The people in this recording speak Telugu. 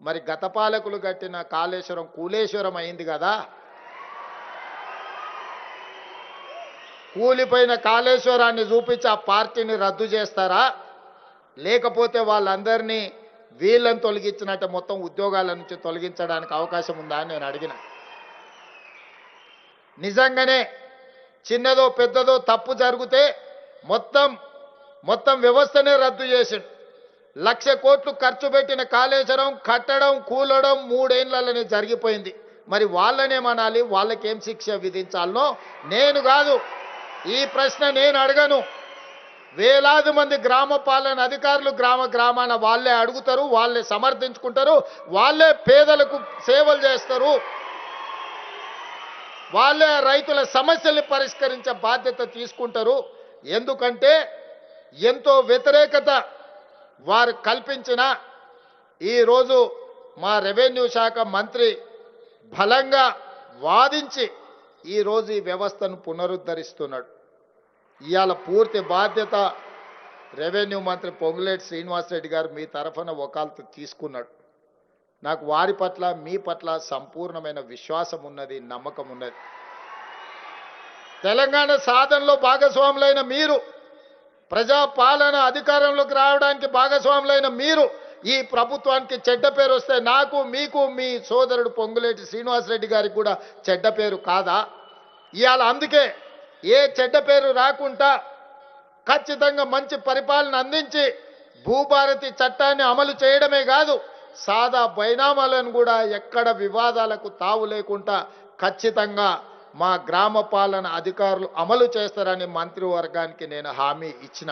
మరి గత పాలకులు కట్టిన కాళేశ్వరం కూలేశ్వరం అయింది కదా. కూలిపోయిన కాళేశ్వరాన్ని చూపించి ఆ పార్టీని రద్దు చేస్తారా, లేకపోతే వాళ్ళందరినీ వీళ్ళని తొలగించినట్టు మొత్తం ఉద్యోగాల నుంచి తొలగించడానికి అవకాశం ఉందా అని నేను అడిగిన. నిజంగానే చిన్నదో పెద్దదో తప్పు జరిగితే మొత్తం వ్యవస్థనే రద్దు చేసిండు. 1,00,000 కోట్లు ఖర్చు పెట్టిన కాళేశ్వరం కట్టడం కూలడం 3 ఏళ్లలోనే జరిగిపోయింది. మరి వాళ్ళనేమనాలి, వాళ్ళకేం శిక్ష విధించాలనో నేను కాదు, ఈ ప్రశ్న నేను అడగను. వేలాది మంది గ్రామ పాలన అధికారులు గ్రామాన వాళ్ళే అడుగుతారు, వాళ్ళే సమర్థించుకుంటారు, వాళ్ళే పేదలకు సేవలు చేస్తారు, వాళ్ళే రైతుల సమస్యల్ని పరిష్కరించే బాధ్యత తీసుకుంటారు. ఎందుకంటే ఎంతో వ్యతిరేకత వారు కల్పించిన ఈరోజు మా రెవెన్యూ శాఖ మంత్రి బలంగా వాదించి ఈరోజు ఈ వ్యవస్థను పునరుద్ధరిస్తున్నాడు. ఇవాళ పూర్తి బాధ్యత రెవెన్యూ మంత్రి పొంగులేటి శ్రీనివాసరెడ్డి గారు మీ తరఫున వకాల్తు తీసుకున్నాడు. నాకు వారి పట్ల మీ పట్ల సంపూర్ణమైన విశ్వాసం ఉన్నది, నమ్మకం ఉన్నది. తెలంగాణ సాధనలో భాగస్వాములైన మీరు, ప్రజాపాలన అధికారంలోకి రావడానికి భాగస్వాములైన మీరు ఈ ప్రభుత్వానికి చెడ్డ పేరు వస్తే నాకు, మీకు, మీ సోదరుడు పొంగులేటి శ్రీనివాసరెడ్డి గారికి కూడా చెడ్డ పేరు కాదా? ఇవాళ అందుకే ఏ చెడ్డ పేరు రాకుండా ఖచ్చితంగా మంచి పరిపాలన అందించి భూభారతి చట్టాన్ని అమలు చేయడమే కాదు, సాదా బైనామాలను కూడా ఎక్కడ వివాదాలకు తావు లేకుండా ఖచ్చితంగా మా గ్రామ పాలన అధికారులు అమలు చేస్తారని మంత్రివర్గానికి నేను హామీ ఇచ్చిన.